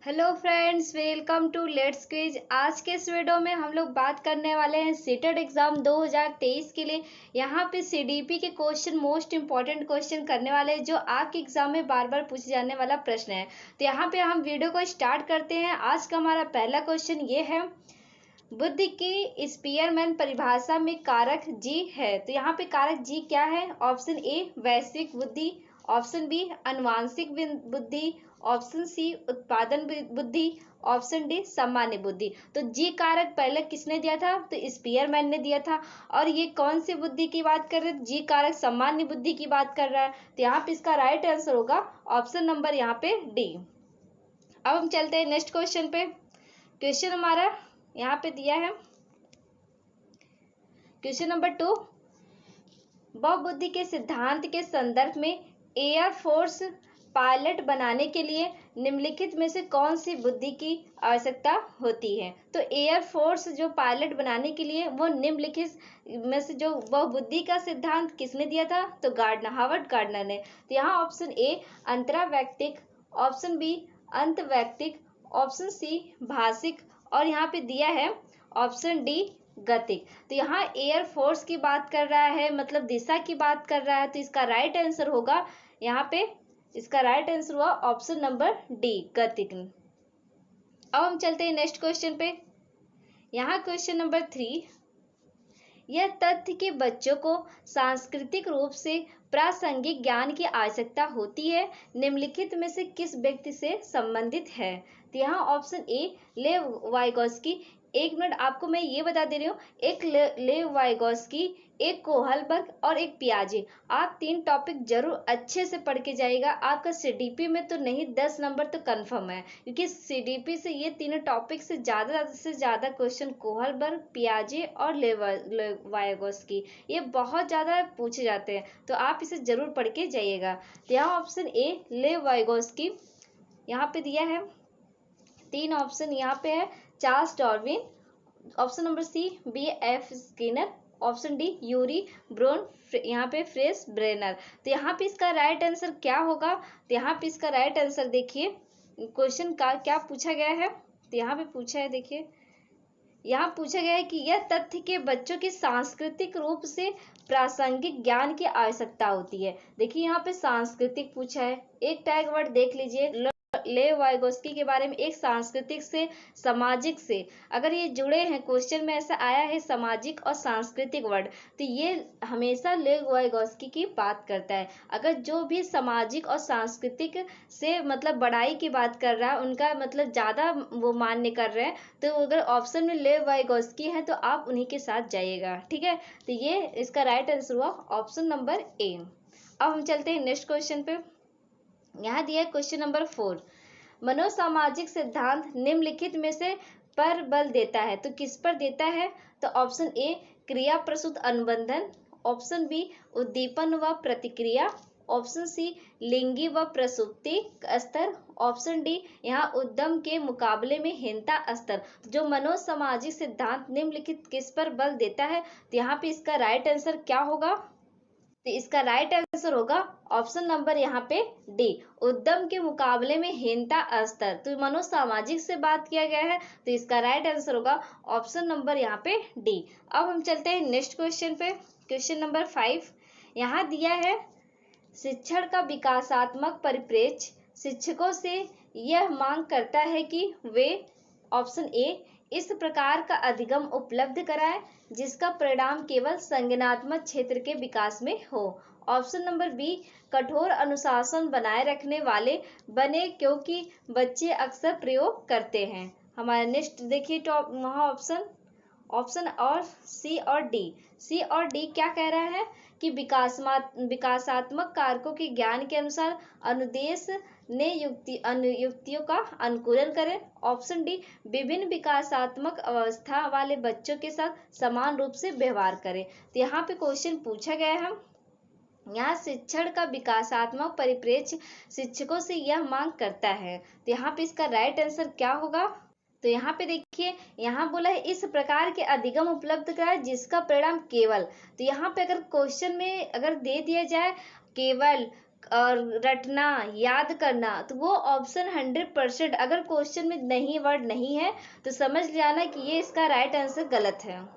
Hello friends, welcome to let's quiz. आज के इस वीडियो में हम लोग बात करने वाले हैं सीटेट एग्जाम 2023 के लिए। यहाँ पे सीडीपी के क्वेश्चन, मोस्ट इंपॉर्टेंट क्वेश्चन करने वाले हैं जो आपके एग्जाम में बार बार पूछे जाने वाला प्रश्न है। तो यहाँ पे हम वीडियो को स्टार्ट करते हैं। आज का हमारा पहला क्वेश्चन ये है, बुद्धि की स्पीयरमैन परिभाषा में कारक जी है। तो यहाँ पे कारक जी क्या है? ऑप्शन ए वैश्विक बुद्धि, ऑप्शन बी अनुवांशिक बुद्धि, ऑप्शन सी उत्पादन बुद्धि, ऑप्शन डी सामान्य बुद्धि। तो जी कारक पहले किसने दिया था? तो स्पीयरमैन ने दिया था। और ये कौन सी बुद्धि की बात कर रहे हैं? जी कारक सामान्य बुद्धि की बात कर रहा है। तो यहाँ पे इसका राइट आंसर होगा ऑप्शन नंबर यहाँ पे डी। अब हम चलते हैं नेक्स्ट क्वेश्चन पे। क्वेश्चन हमारा यहाँ पे दिया है क्वेश्चन नंबर 2, बहुबुद्धि के सिद्धांत के संदर्भ में एयरफोर्स पायलट बनाने के लिए निम्नलिखित में से कौन सी बुद्धि की आवश्यकता होती है? तो एयरफोर्स जो पायलट बनाने के लिए वो निम्नलिखित में से जो बहुबुद्धि का सिद्धांत किसने दिया था? तो हावर्ड गार्डनर ने। तो यहाँ ऑप्शन ए अंतरावैयक्तिक, ऑप्शन बी अंतवैयक्तिक, ऑप्शन सी भाषिक और यहाँ पे दिया है ऑप्शन डी गतिक। तो यहाँ एयरफोर्स की बात कर रहा है, मतलब दिशा की बात कर रहा है। तो इसका राइट आंसर होगा यहाँ पे, इसका राइट आंसर हुआ ऑप्शन नंबर डी गतिक। अब हम चलते हैं नेक्स्ट क्वेश्चन पे। यहाँ क्वेश्चन नंबर 3, यह तथ्य कि बच्चों को सांस्कृतिक रूप से प्रासंगिक ज्ञान की आवश्यकता होती है निम्नलिखित में से किस व्यक्ति से संबंधित है? तो यहाँ ऑप्शन ए लेव वाइगोस्की। एक मिनट, आपको मैं ये बता दे रही हूँ, एक लेव वाइगोस्की, एक कोहलबर्ग और एक पियाजे। आप 3 टॉपिक जरूर अच्छे से पढ़ के जाइएगा। आपका सीडीपी में तो नहीं, 10 नंबर तो कंफर्म है, क्योंकि सीडीपी से ये तीनों टॉपिक से ज्यादा क्वेश्चन कोहलबर्ग, पियाजे और लेवाइगोस्की ये बहुत ज्यादा पूछे जाते हैं। तो आप इसे जरूर पढ़ के जाइएगा। तो यहाँ ऑप्शन ए लेवाइगोस्की यहाँ पे दिया है। 3 ऑप्शन यहाँ पे है, Charles Darwin, option number C B F Skinner, option D Yuri Bron, यहाँ पे फ्रेस ब्रेनर। तो यहाँ पे इसका राइट आंसर क्या होगा? तो यहाँ पे इसका राइट आंसर देखिए, क्वेश्चन का क्या पूछा गया है। तो यहाँ पे पूछा है, देखिए यहाँ पूछा गया है कि यह तथ्य के बच्चों की सांस्कृतिक रूप से प्रासंगिक ज्ञान की आवश्यकता होती है। देखिए यहाँ पे सांस्कृतिक पूछा है, एक टैग वर्ड देख लीजिए लेव वाइगोस्की के बारे में, एक सांस्कृतिक से सामाजिक से, अगर ये जुड़े हैं, क्वेश्चन में ऐसा आया है सामाजिक और सांस्कृतिक वर्ड, तो ये हमेशा लेव वाइगोस्की की बात करता है। अगर जो भी सामाजिक और सांस्कृतिक से मतलब बड़ाई की बात कर रहा है, उनका मतलब ज्यादा वो मान्य कर रहे हैं, तो अगर ऑप्शन में लेव वाइगोस्की है तो आप उन्हीं के साथ जाइएगा। ठीक है, तो ये इसका राइट आंसर हुआ ऑप्शन नंबर ए। अब हम चलते हैं नेक्स्ट क्वेश्चन पे। यहाँ दिया है क्वेश्चन नंबर 4, मनोसामाजिक सिद्धांत निम्नलिखित में से पर बल देता है। तो किस पर देता है? तो ऑप्शन ए क्रिया प्रसूत अनुबंधन, ऑप्शन बी उद्दीपन व प्रतिक्रिया, ऑप्शन सी लिंगी व प्रसुप्ति स्तर, ऑप्शन डी यहाँ उद्यम के मुकाबले में हीनता स्तर। जो मनोसामाजिक सिद्धांत निम्नलिखित किस पर बल देता है? तो यहाँ पे इसका राइट आंसर क्या होगा? तो इसका राइट आंसर होगा ऑप्शन नंबर यहाँ पे डी, उद्यम के मुकाबले में हीनता स्तर। तो मनोसामाजिक से बात किया गया है, तो इसका राइट आंसर होगा ऑप्शन नंबर यहाँ पे डी। अब हम चलते हैं नेक्स्ट क्वेश्चन पे। क्वेश्चन नंबर 5 यहाँ दिया है, शिक्षण का विकासात्मक परिप्रेक्ष्य शिक्षकों से यह मांग करता है कि वे ऑप्शन ए इस प्रकार का अधिगम उपलब्ध कराएं जिसका परिणाम केवल संज्ञानात्मक क्षेत्र के विकास में हो, ऑप्शन नंबर बी कठोर अनुशासन बनाए रखने वाले बने क्योंकि बच्चे अक्सर प्रयोग करते हैं। हमारा नेक्स्ट देखिए टॉप वहाँ ऑप्शन और सी और डी क्या कह रहा है कि विकासात्मक कारकों के ज्ञान के अनुसार अनुदेश ने युक्तियों का अनुकूलन करें, ऑप्शन डी विभिन्न विकासात्मक अवस्था वाले बच्चों के साथ समान रूप से व्यवहार करें। तो यहाँ पे क्वेश्चन पूछा गया है, यहाँ शिक्षण का विकासात्मक परिप्रेक्ष्य शिक्षकों से यह मांग करता है। तो यहाँ पे इसका राइट आंसर क्या होगा? तो यहाँ पे देखिए, यहाँ बोला है इस प्रकार के अधिगम उपलब्ध कराए जिसका परिणाम केवल, तो यहाँ पे अगर क्वेश्चन में अगर दे दिया जाए केवल, और रटना, याद करना, तो वो ऑप्शन 100%, अगर क्वेश्चन में नहीं वर्ड नहीं है तो समझ जाना कि ये इसका राइट आंसर गलत है।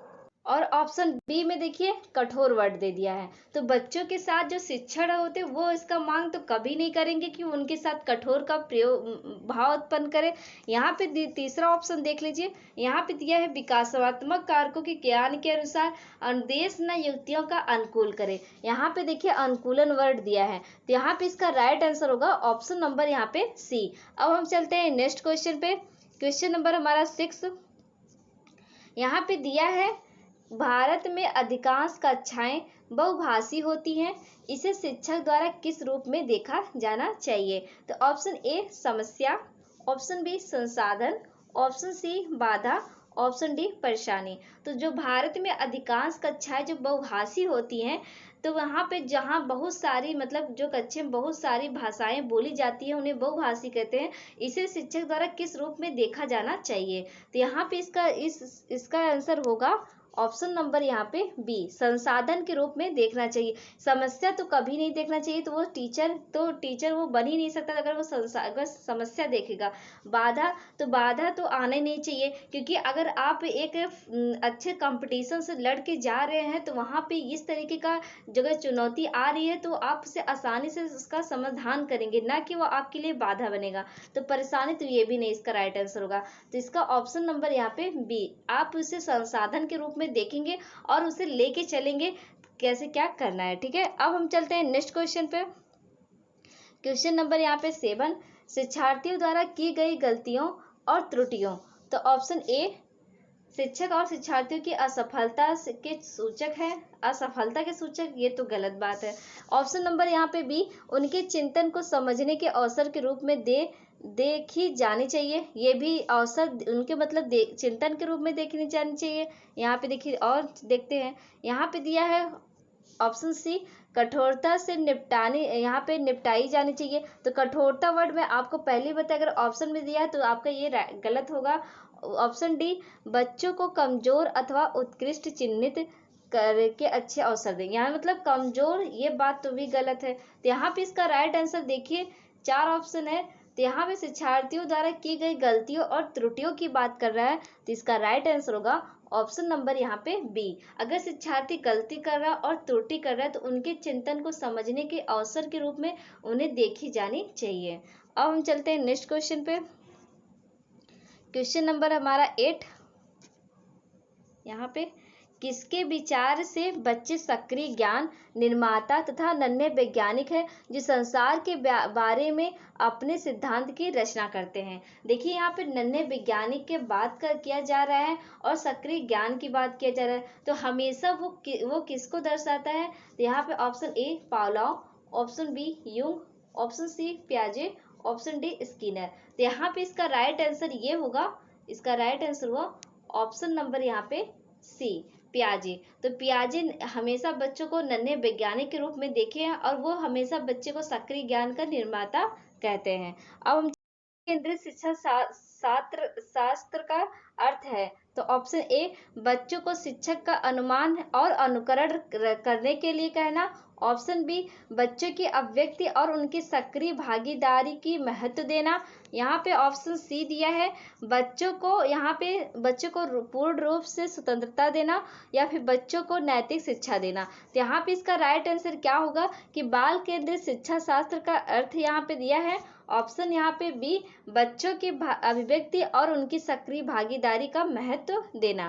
और ऑप्शन बी में देखिए कठोर वर्ड दे दिया है, तो बच्चों के साथ जो शिक्षक होते हैं वो इसका मांग तो कभी नहीं करेंगे कि उनके साथ कठोर का प्रयोग भाव उत्पन्न करे। यहाँ पे तीसरा ऑप्शन देख लीजिए, यहाँ पे दिया है विकासात्मक कारकों के ज्ञान के अनुसार अनुदेश न युक्तियों का अनुकूल करे। यहाँ पे देखिए अनुकूलन वर्ड दिया है, तो यहाँ पे इसका राइट आंसर होगा ऑप्शन नंबर यहाँ पे सी। अब हम चलते हैं नेक्स्ट क्वेश्चन पे। क्वेश्चन नंबर हमारा 6 यहाँ पे दिया है, भारत में अधिकांश कक्षाएं बहुभाषी होती हैं, इसे शिक्षक द्वारा किस रूप में देखा जाना चाहिए? तो ऑप्शन ए समस्या, ऑप्शन बी संसाधन, ऑप्शन सी बाधा, ऑप्शन डी परेशानी। तो जो भारत में अधिकांश कक्षाएं जो बहुभाषी होती हैं, तो वहाँ पे जहाँ बहुत सारी मतलब जो कक्षे में बहुत सारी भाषाएं बोली जाती है उन्हें बहुभाषी कहते हैं, इसे शिक्षक द्वारा किस रूप में देखा जाना चाहिए? तो यहाँ पे इसका आंसर होगा ऑप्शन नंबर यहाँ पे बी, संसाधन के रूप में देखना चाहिए। समस्या तो कभी नहीं देखना चाहिए, तो वो टीचर वो बन ही नहीं सकता अगर वो अगर समस्या देखेगा। बाधा तो आने नहीं चाहिए, क्योंकि अगर आप एक अच्छे कंपटीशन से लड़ के जा रहे हैं तो वहाँ पे इस तरीके का जगह चुनौती आ रही है तो आप उसे आसानी से उसका समाधान करेंगे, ना कि वो आपके लिए बाधा बनेगा। तो परेशानी तो ये भी नहीं इसका राइट आंसर होगा। तो इसका ऑप्शन नंबर यहाँ पे बी, आप उसे संसाधन के रूप में देखेंगे और उसे लेके चलेंगे कैसे क्या करना है। ठीक है, अब हम चलते हैं नेक्स्ट क्वेश्चन पे। क्वेश्चन नंबर यहाँ पे 7, शिक्षार्थियों द्वारा की गई गलतियों और त्रुटियों। तो ऑप्शन ए शिक्षक और शिक्षार्थियों की असफलता के सूचक है, असफलता के सूचक, ये तो गलत बात है। ऑप्शन नंबर यहाँ पे बी, उनके चिंतन को समझने के अवसर के रूप में देखी जानी चाहिए, ये भी अवसर उनके मतलब चिंतन के रूप में देखनी जानी चाहिए। यहाँ पे देखिए और देखते हैं, यहाँ पे दिया है ऑप्शन सी, कठोरता से यहाँ पे निपटाई जानी चाहिए। तो कठोरता वर्ड में आपको पहले ही बताया, अगर ऑप्शन में दिया है तो आपका ये गलत होगा। ऑप्शन डी, बच्चों को कमजोर अथवा उत्कृष्ट चिन्हित करके अच्छे अवसर देंगे, यहाँ मतलब कमजोर, ये बात तो भी गलत है। तो यहाँ पे इसका राइट आंसर देखिए 4 ऑप्शन है, तो यहाँ पे शिक्षार्थियों द्वारा की गई गलतियों और त्रुटियों की बात कर रहा है, तो इसका राइट आंसर होगा ऑप्शन नंबर यहाँ पे बी। अगर शिक्षार्थी गलती कर रहा है और त्रुटि कर रहा है तो उनके चिंतन को समझने के अवसर के रूप में उन्हें देखी जानी चाहिए। अब हम चलते हैं नेक्स्ट क्वेश्चन पे। क्वेश्चन नंबर हमारा 8, यहाँ पे किसके विचार से बच्चे सक्रिय ज्ञान निर्माता तथा नन्हे वैज्ञानिक है जो संसार के बारे में अपने सिद्धांत की रचना करते हैं। देखिए यहाँ पे नन्हे वैज्ञानिक के बात किया जा रहा है और सक्रिय ज्ञान की बात किया जा रहा है, तो हमेशा वो किसको दर्शाता है? तो यहाँ पे option A Pavlov, option B Jung, option C पियाजे, ऑप्शन डी स्किनर। तो यहाँ पे इसका राइट आंसर ये होगा, इसका राइट आंसर हुआ ऑप्शन नंबर यहाँ पे सी, पियाजे। तो पियाजे हमेशा बच्चों को नन्हे वैज्ञानिक के रूप में देखे हैं और वो हमेशा बच्चे को सक्रिय ज्ञान का निर्माता कहते हैं। अब हम केंद्रीय शिक्षा शास्त्र का अर्थ है, तो ऑप्शन ए बच्चों को शिक्षक का अनुमान और अनुकरण करने के लिए कहना, ऑप्शन बी बच्चों की अभिव्यक्ति और उनकी सक्रिय भागीदारी की महत्व देना। यहाँ पे ऑप्शन सी दिया है, बच्चों को पूर्ण रूप से स्वतंत्रता देना या फिर बच्चों को नैतिक शिक्षा देना। तो यहाँ पे इसका राइट आंसर क्या होगा कि बाल केंद्रित शिक्षा शास्त्र का अर्थ यहाँ पे दिया है ऑप्शन यहाँ पे बी, बच्चों की अभिव्यक्ति और उनकी सक्रिय भागीदारी का महत्व देना।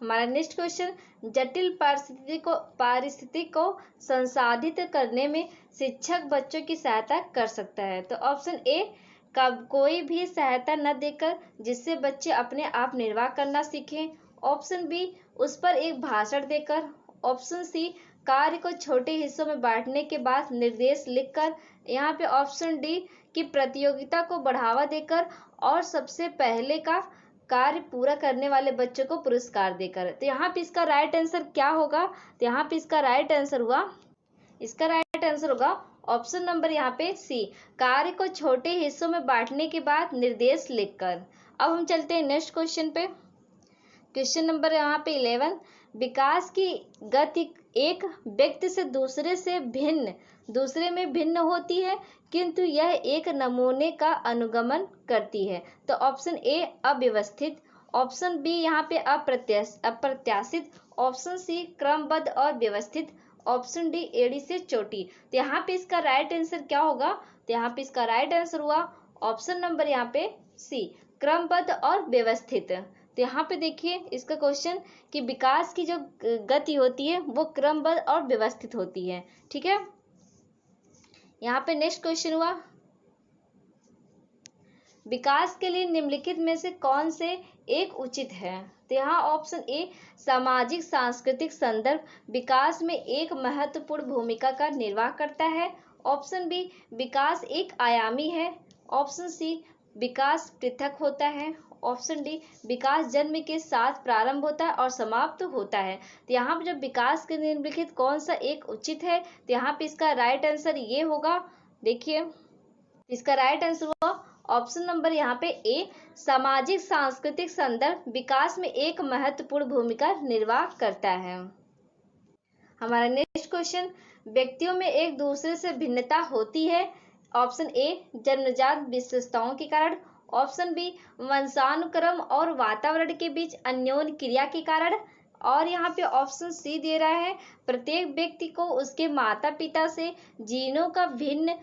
हमारा नेक्स्ट क्वेश्चन, जटिल परिस्थिति को संसाधित करने में शिक्षक बच्चों की सहायता कर सकता है। तो ऑप्शन ए कोई भी सहायता न देकर जिससे बच्चे अपने आप निर्वाह करना सीखें, ऑप्शन बी उस पर एक भाषण देकर, ऑप्शन सी कार्य को छोटे हिस्सों में बांटने के बाद निर्देश लिखकर, यहाँ पे ऑप्शन डी की प्रतियोगिता को बढ़ावा देकर और सबसे पहले का कार्य पूरा करने वाले बच्चों को पुरस्कार देकर। तो यहाँ पे इसका राइट आंसर क्या होगा? तो यहाँ पे इसका राइट आंसर होगा ऑप्शन नंबर यहाँ पे सी, कार्य को छोटे हिस्सों में बांटने के बाद निर्देश लिखकर। अब हम चलते हैं नेक्स्ट क्वेश्चन पे। क्वेश्चन नंबर यहाँ पे 11, विकास की गति एक व्यक्ति से दूसरे से भिन्न दूसरे में भिन्न होती है, किंतु यह एक नमूने का अनुगमन करती है। तो ऑप्शन ए अव्यवस्थित, ऑप्शन बी यहाँ पे अप्रत्याशित, ऑप्शन सी क्रमबद्ध और व्यवस्थित, ऑप्शन डी एड़ी से चोटी। तो यहाँ पे इसका राइट आंसर क्या होगा? तो यहाँ पे इसका राइट आंसर हुआ ऑप्शन नंबर यहाँ पे सी, क्रमबद्ध और व्यवस्थित। तो यहाँ पे देखिए इसका क्वेश्चन कि विकास की जो गति होती है वो क्रमबद्ध और व्यवस्थित होती है। ठीक है, यहाँ पे नेक्स्ट क्वेश्चन हुआ, विकास के लिए निम्नलिखित में से कौन से एक उचित है? तो यहाँ ऑप्शन ए सामाजिक सांस्कृतिक संदर्भ विकास में एक महत्वपूर्ण भूमिका का निर्वाह करता है, ऑप्शन बी विकास एक आयामी है, ऑप्शन सी विकास पृथक होता है, ऑप्शन डी विकास जन्म के साथ प्रारंभ होता है और समाप्त होता है। तो यहाँ पे जब विकास के निम्नलिखित कौन सा एक उचित है, तो यहाँ पे इसका राइट आंसर ये होगा, देखिए इसका राइट आंसर हुआ ऑप्शन नंबर यहाँ पे ए, सामाजिक सांस्कृतिक संदर्भ विकास में एक महत्वपूर्ण भूमिका निर्वाह करता है। हमारा नेक्स्ट क्वेश्चन, व्यक्तियों में एक दूसरे से भिन्नता होती है, ऑप्शन ए जन्मजात विशेषताओं के कारण, ऑप्शन बी वंशानुक्रम और वातावरण के बीच अन्योन्य क्रिया के कारण, और यहाँ पे ऑप्शन सी दे रहा है प्रत्येक व्यक्ति को उसके माता पिता से जीनों का भिन्न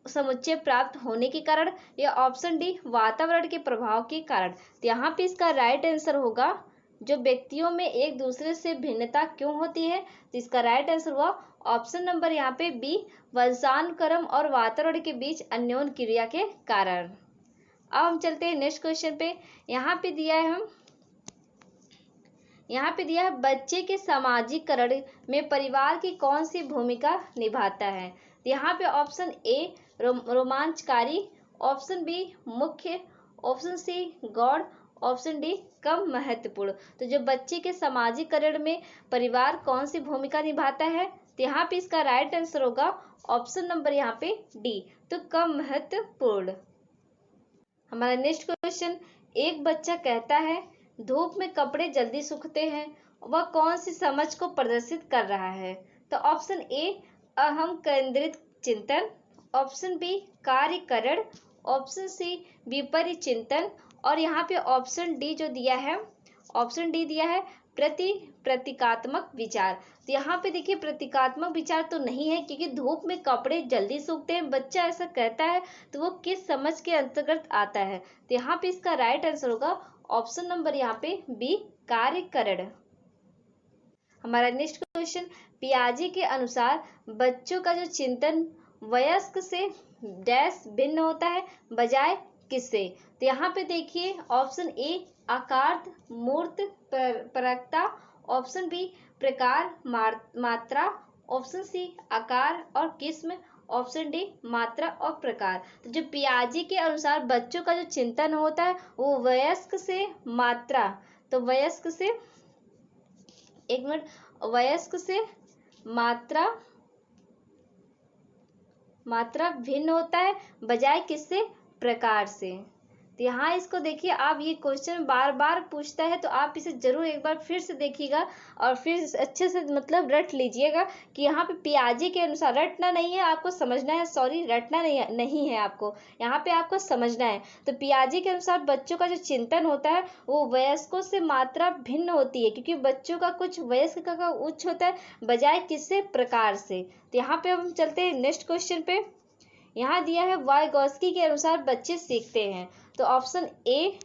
समुच्चय प्राप्त होने के कारण, या ऑप्शन डी वातावरण के प्रभाव के कारण। तो यहाँ पे इसका राइट आंसर होगा जो व्यक्तियों में एक दूसरे से भिन्नता क्यों होती है, तो इसका राइट आंसर हुआ ऑप्शन नंबर यहाँ पे बी, वंशानुक्रम और वातावरण के बीच अन्योन्य क्रिया के कारण। अब हम चलते हैं नेक्स्ट क्वेश्चन पे। यहाँ पे दिया है बच्चे के सामाजिकरण में परिवार की कौन सी भूमिका निभाता है? यहाँ पे ऑप्शन ए रोमांचकारी, ऑप्शन बी मुख्य, ऑप्शन सी गौण, ऑप्शन डी कम महत्वपूर्ण। तो जो बच्चे के सामाजिकरण में परिवार कौन सी भूमिका निभाता है, तो यहाँ पे इसका राइट आंसर होगा ऑप्शन नंबर यहाँ पे डी, तो कम महत्वपूर्ण। हमारा नेक्स्ट क्वेश्चन, एक बच्चा कहता है धूप में कपड़े जल्दी सूखते हैं, वह कौन सी समझ को प्रदर्शित कर रहा है? तो ऑप्शन ए अहम केंद्रित चिंतन, ऑप्शन बी कार्यकरण, ऑप्शन सी विपरीत चिंतन, और यहाँ पे ऑप्शन डी जो दिया है, ऑप्शन डी दिया है प्रतीकात्मक विचार। तो यहाँ पे देखिए प्रतीकात्मक विचार तो नहीं है, क्योंकि धूप में कपड़े जल्दी सूखते हैं बच्चा ऐसा कहता है, तो वो किस समझ के अंतर्गत आता है? तो यहाँ पे इसका राइट आंसर होगा ऑप्शन नंबर यहाँ पे बी, कार्यकरण। हमारा नेक्स्ट क्वेश्चन, पियाजे के अनुसार बच्चों का जो चिंतन वयस्क से डैश भिन्न होता है बजाय किससे? तो यहाँ पे देखिए ऑप्शन ए आकार मूर्त परकता, ऑप्शन बी प्रकार मात्रा, ऑप्शन सी आकार और किस्म, ऑप्शन डी मात्रा और प्रकार। तो जो पियाजे के अनुसार बच्चों का जो चिंतन होता है वो वयस्क से मात्रा, तो वयस्क से, एक मिनट, वयस्क से मात्रा भिन्न होता है बजाय किससे? प्रकार से। तो यहाँ इसको देखिए, आप ये क्वेश्चन बार बार पूछता है तो आप इसे जरूर एक बार फिर से देखिएगा और फिर अच्छे से मतलब रट लीजिएगा कि यहाँ पे पियाजे के अनुसार, रटना नहीं है आपको, समझना है, सॉरी रटना नहीं है आपको, यहाँ पे आपको समझना है। तो पियाजे के अनुसार बच्चों का जो चिंतन होता है वो वयस्कों से मात्रा भिन्न होती है, क्योंकि बच्चों का कुछ वयस्क का उच्च होता है बजाय किससे? प्रकार से। तो यहाँ पे हम चलते हैं नेक्स्ट क्वेश्चन पे। यहाँ दिया है वाइगॉस्की के अनुसार बच्चे सीखते हैं, तो ऑप्शन ए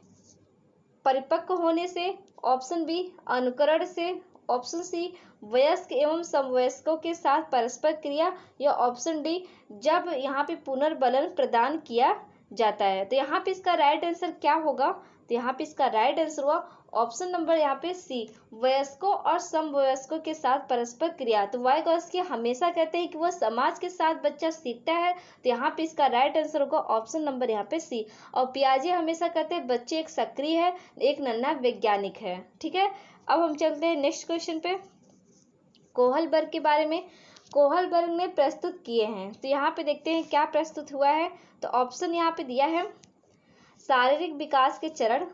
परिपक्व होने से, ऑप्शन बी अनुकरण से, ऑप्शन सी वयस्क एवं समवयस्कों के साथ परस्पर क्रिया, या ऑप्शन डी जब यहाँ पे पुनर्बलन प्रदान किया जाता है। तो यहाँ पे इसका राइट आंसर क्या होगा? तो यहाँ पे इसका राइट आंसर हुआ ऑप्शन नंबर यहाँ पे सी, वयस्कों और समवयस्कों के साथ परस्पर क्रिया। तो वाइगॉस्की हमेशा कहते हैं कि वह समाज के साथ बच्चा सीखता है, तो यहाँ पे इसका राइट आंसर होगा ऑप्शन नंबर यहाँ पे सी। और पियाजे हमेशा कहते हैं बच्चे एक सक्रिय है, एक नन्हा वैज्ञानिक है। ठीक है, अब हम चलते हैं नेक्स्ट क्वेश्चन पे। कोहलबर्ग के बारे में कोहलबर्ग ने प्रस्तुत किए हैं, तो यहाँ पे देखते हैं क्या प्रस्तुत हुआ है। तो ऑप्शन यहाँ पे दिया है शारीरिक विकास के चरण,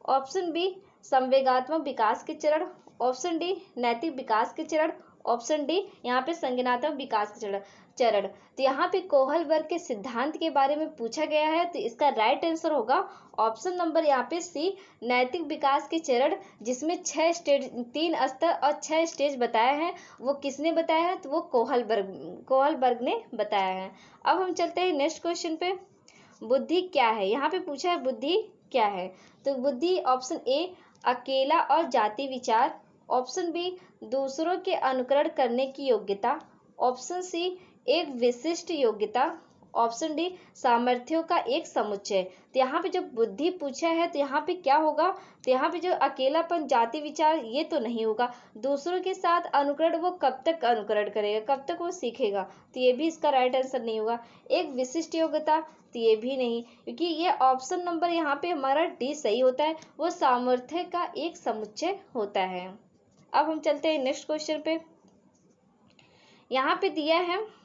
ऑप्शन बी संवेगात्मक विकास के चरण, ऑप्शन डी नैतिक विकास के चरण, ऑप्शन डी यहाँ पे संज्ञानात्मक विकास के चरण। चरण। तो यहाँ पे कोहलबर्ग के सिद्धांत के बारे में पूछा गया है, तो इसका राइट आंसर होगा ऑप्शन नंबर यहाँ पे सी, नैतिक विकास के चरण, जिसमें 6 स्टेज, 3 स्तर और 6 स्टेज बताया है। वो किसने बताया है? तो वो कोहलबर्ग ने बताया है। अब हम चलते हैं नेक्स्ट क्वेश्चन पे। बुद्धि क्या है? यहाँ पे पूछा है बुद्धि क्या है। तो बुद्धि ऑप्शन ए अकेला और जाति विचार, ऑप्शन बी दूसरों के अनुकरण करने की योग्यता, ऑप्शन सी एक विशिष्ट योग्यता, ऑप्शन डी सामर्थ्यों का एक समुच्चय। तो यहाँ पे जो बुद्धि पूछा है तो यहाँ पे क्या होगा? तो यहाँ पे जो अकेलापन, जाति विचार, ये तो नहीं होगा। दूसरों के साथ अनुकरण, वो कब तक अनुकरण करेगा, कब तक वो सीखेगा? तो ये भी इसका राइट आंसर नहीं होगा। एक विशिष्ट योग्यता, तो ये भी नहीं, क्योंकि ये ऑप्शन नंबर यहाँ पे हमारा डी सही होता है, वो सामर्थ्य का एक समुच्चय होता है। अब हम चलते हैं नेक्स्ट क्वेश्चन पे। यहाँ पे दिया है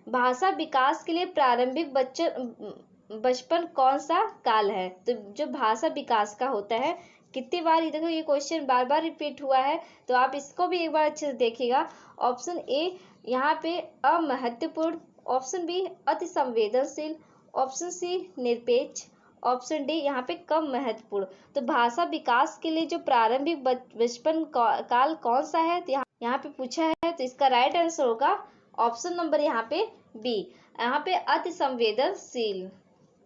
भाषा विकास के लिए प्रारंभिक बचपन कौन सा काल है? तो जो भाषा विकास का होता है, कितनी बार ये देखो, ये क्वेश्चन बार बार रिपीट हुआ है, तो आप इसको भी एक बार अच्छे से देखिएगा। ऑप्शन ए यहाँ पे अमहत्वपूर्ण, ऑप्शन बी अति संवेदनशील, ऑप्शन सी निरपेक्ष, ऑप्शन डी यहाँ पे कम महत्वपूर्ण। तो भाषा विकास के लिए जो प्रारंभिक बचपन काल कौन सा है? तो यहाँ पे पूछा है, तो इसका राइट आंसर होगा ऑप्शन नंबर यहाँ पे बी, यहाँ पे अति संवेदनशील।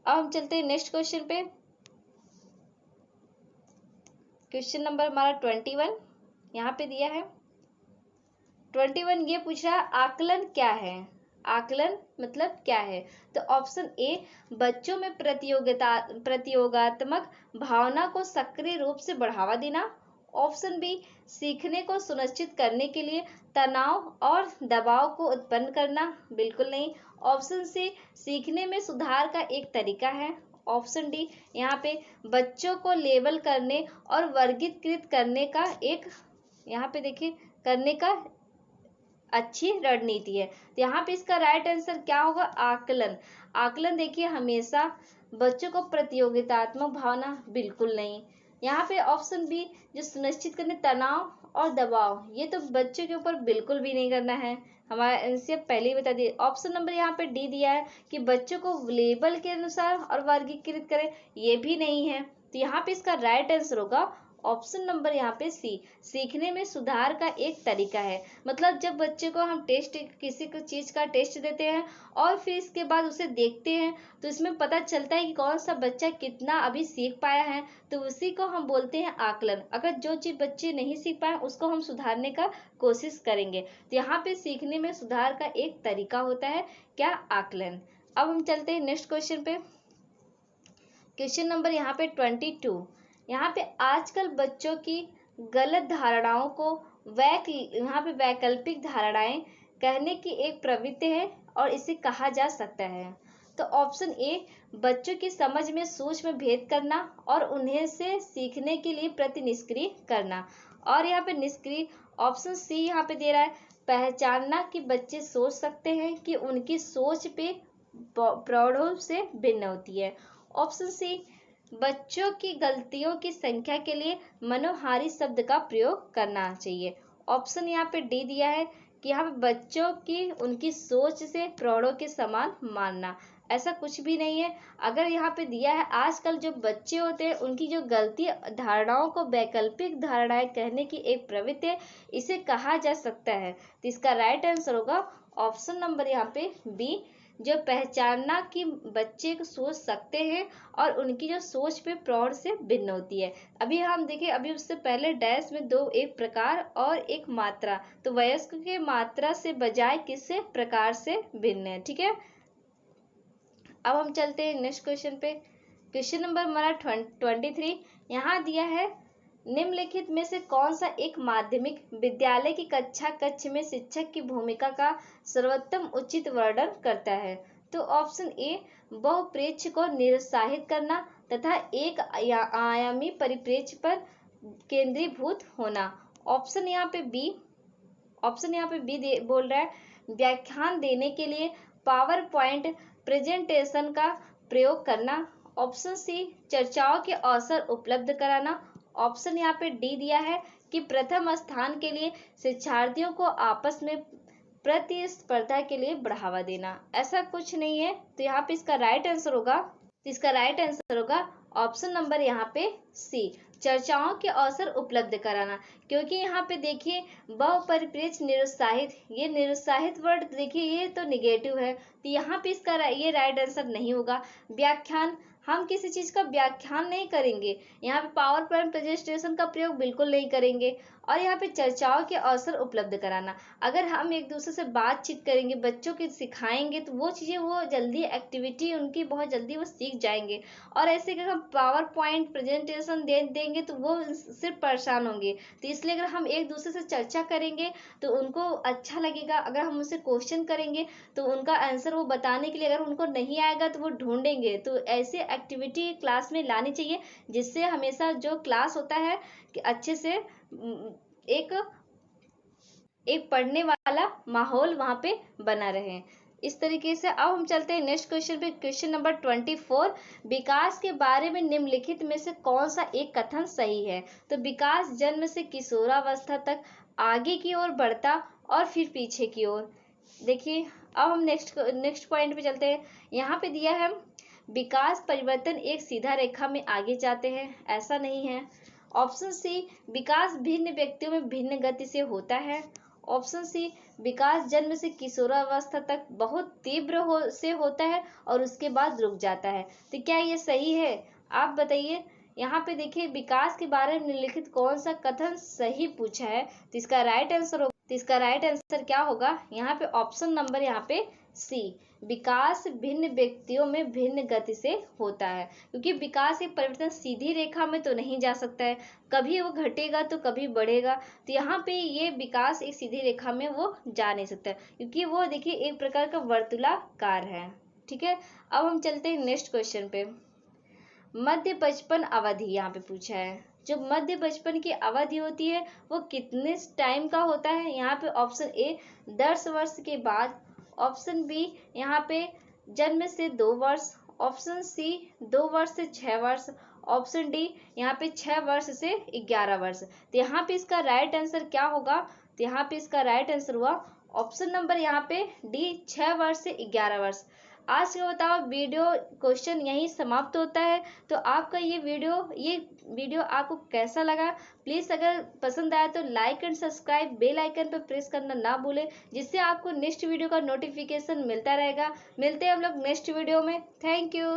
अब हम चलते हैं नेक्स्ट क्वेश्चन पे। क्वेश्चन नंबर हमारा 21 यहाँ पे दिया है। 21 ये पूछ रहा है आकलन क्या है? आकलन मतलब क्या है? तो ऑप्शन ए बच्चों में प्रतियोगात्मक भावना को सक्रिय रूप से बढ़ावा देना, ऑप्शन बी सीखने को सुनिश्चित करने के लिए तनाव और दबाव को उत्पन्न करना, बिल्कुल नहीं, ऑप्शन सी सीखने में सुधार का एक तरीका है, ऑप्शन डी यहाँ पे बच्चों को लेबल करने और वर्गीकृत करने का एक, यहाँ पे देखिए, करने का अच्छी रणनीति है। तो यहाँ पे इसका राइट आंसर क्या होगा? आकलन। आकलन देखिए हमेशा बच्चों को प्रतियोगितात्मक भावना, बिल्कुल नहीं। यहाँ पे ऑप्शन बी जो सुनिश्चित करने तनाव और दबाव, ये तो बच्चों के ऊपर बिल्कुल भी नहीं करना है, हमारा एनसीए पहले ही बता दिए। ऑप्शन नंबर यहाँ पे डी दिया है कि बच्चों को लेबल के अनुसार और वर्गीकृत करें, ये भी नहीं है। तो यहाँ पे इसका राइट आंसर होगा ऑप्शन नंबर यहाँ पे सी, सीखने में सुधार का एक तरीका है। मतलब जब बच्चे को हम टेस्ट, किसी को चीज का टेस्ट देते हैं और फिर इसके बाद उसे देखते हैं, तो इसमें पता चलता है कि कौन सा बच्चा कितना अभी सीख पाया है, तो उसी को हम बोलते हैं आकलन। अगर जो चीज बच्चे नहीं सीख पाए उसको हम सुधारने का कोशिश करेंगे, तो यहाँ पे सीखने में सुधार का एक तरीका होता है क्या? आकलन। अब हम चलते हैं नेक्स्ट क्वेश्चन पे। क्वेश्चन नंबर यहाँ पे 22। यहाँ पे आजकल बच्चों की गलत धारणाओं को यहाँ पे वैकल्पिक धारणाएं कहने की एक प्रवृत्ति है और इसे कहा जा सकता है। तो ऑप्शन ए बच्चों की समझ में सूक्ष्म भेद करना और उन्हें से सीखने के लिए प्रति निष्क्रिय करना, और यहाँ पे निष्क्रिय। ऑप्शन सी यहाँ पे दे रहा है पहचानना कि बच्चे सोच सकते हैं कि उनकी सोच पे प्रौढ़ों से भिन्न होती है, ऑप्शन सी बच्चों की गलतियों की संख्या के लिए मनोहारी शब्द का प्रयोग करना चाहिए, ऑप्शन यहाँ पे डी दिया है कि यहाँ पे बच्चों की उनकी सोच से प्रौढ़ों के समान मानना। ऐसा कुछ भी नहीं है। अगर यहाँ पे दिया है आजकल जो बच्चे होते हैं उनकी जो गलती धारणाओं को वैकल्पिक धारणाएं कहने की एक प्रवृत्ति है, इसे कहा जा सकता है। तो इसका राइट आंसर होगा ऑप्शन नंबर यहाँ पे बी, जो पहचानना कि बच्चे को सोच सकते हैं और उनकी जो सोच पे प्रौढ़ से भिन्न होती है। अभी हम देखें, अभी उससे पहले डैश में दो, एक प्रकार और एक मात्रा, तो वयस्क के मात्रा से बजाय किससे? प्रकार से भिन्न है, ठीक है। अब हम चलते हैं नेक्स्ट क्वेश्चन पे। क्वेश्चन नंबर हमारा 23 यहाँ दिया है निम्नलिखित में से कौन सा एक माध्यमिक विद्यालय की कक्ष में शिक्षक की भूमिका का सर्वोत्तम उचित वर्णन करता है? तो ऑप्शन ए बहुप्रेक्ष्य को निरुत्साहित करना तथा एक आयामी परिप्रेक्ष्य पर केंद्रीभूत होना, ऑप्शन यहाँ पे बी बोल रहा है व्याख्यान देने के लिए पावर पॉइंट प्रेजेंटेशन का प्रयोग करना, ऑप्शन सी चर्चाओं के अवसर उपलब्ध कराना, ऑप्शन यहाँ पे डी दिया है कि प्रथम स्थान के लिए शिक्षार्थियों को आपस में प्रतिस्पर्धा के लिए बढ़ावा देना, ऐसा कुछ नहीं है। तो यहाँ पे इसका राइट आंसर होगा ऑप्शन नंबर यहाँ पे सी, चर्चाओं के अवसर उपलब्ध कराना। क्योंकि यहाँ पे देखिए बहुपरिप्रेक्ष्य निरुत्साहित, ये निरुत्साहित वर्ड देखिए ये तो निगेटिव है, तो यहाँ पे इसका ये राइट आंसर नहीं होगा। व्याख्यान, हम किसी चीज का व्याख्यान नहीं करेंगे, यहाँ पे पावर पॉइंट प्रेजेंटेशन का प्रयोग बिल्कुल नहीं करेंगे। और यहाँ पे चर्चाओं के अवसर उपलब्ध कराना, अगर हम एक दूसरे से बातचीत करेंगे, बच्चों को सिखाएंगे, तो वो चीजें वो जल्दी एक्टिविटी उनकी बहुत जल्दी वो सीख जाएंगे। और ऐसे अगर हम पावर पॉइंट प्रेजेंटेशन देंगे तो वो सिर्फ परेशान होंगे। तो इसलिए अगर हम एक दूसरे से चर्चा करेंगे तो उनको अच्छा लगेगा। अगर हम उनसे क्वेश्चन करेंगे तो उनका आंसर वो बताने के लिए अगर उनको नहीं आएगा तो वो ढूंढेंगे। तो ऐसे एक्टिविटी क्लास में लानी चाहिए जिससे हमेशा जो क्लास होता है कि अच्छे से एक पढ़ने वाला माहौल वहां पे बना रहे। इस तरीके से अब हम चलते हैं नेक्स्ट क्वेश्चन पे। क्वेश्चन नंबर 24, विकास के बारे में निम्नलिखित में से कौन सा एक कथन सही है? तो विकास जन्म से किशोरावस्था तक आगे की ओर बढ़ता और फिर पीछे की ओर। देखिए अब हम नेक्स्ट पॉइंट पे चलते हैं। यहाँ पे दिया है विकास परिवर्तन एक सीधा रेखा में आगे जाते हैं, ऐसा नहीं है। ऑप्शन सी, विकास भिन्न व्यक्तियों में भिन्न गति से होता है। ऑप्शन सी, विकास जन्म से किशोरावस्था तक बहुत तीव्र से होता है और उसके बाद रुक जाता है। तो क्या ये सही है? आप बताइए। यहाँ पे देखिए विकास के बारे में निम्नलिखित कौन सा कथन सही पूछा है, तो इसका राइट आंसर क्या होगा? यहाँ पे ऑप्शन नंबर यहाँ पे सी, विकास भिन्न व्यक्तियों में भिन्न गति से होता है। क्योंकि विकास एक परिवर्तन सीधी रेखा में तो नहीं जा सकता है, कभी वो घटेगा तो कभी बढ़ेगा। तो यहाँ पे ये विकास एक सीधी रेखा में वो जा नहीं सकता, क्योंकि वो देखिए एक प्रकार का वर्तुलाकार है। ठीक है, अब हम चलते हैं नेक्स्ट क्वेश्चन पे। मध्य बचपन अवधि यहाँ पे पूछा है। जो मध्य बचपन की अवधि होती है वो कितने टाइम का होता है? यहाँ पे ऑप्शन ए 10 वर्ष के बाद, ऑप्शन बी यहाँ पे जन्म से 2 वर्ष, ऑप्शन सी 2 वर्ष से 6 वर्ष, ऑप्शन डी यहाँ पे 6 वर्ष से 11 वर्ष। तो यहाँ पे इसका राइट आंसर क्या होगा? तो यहाँ पे इसका राइट आंसर हुआ ऑप्शन नंबर यहाँ पे डी, 6 वर्ष से 11 वर्ष। आज का बताओ वीडियो क्वेश्चन यहीं समाप्त होता है। तो आपका ये वीडियो आपको कैसा लगा? प्लीज़ अगर पसंद आया तो like and subscribe, bell icon पर प्रेस करना ना भूलें, जिससे आपको नेक्स्ट वीडियो का नोटिफिकेशन मिलता रहेगा। मिलते हैं हम लोग नेक्स्ट वीडियो में। Thank you.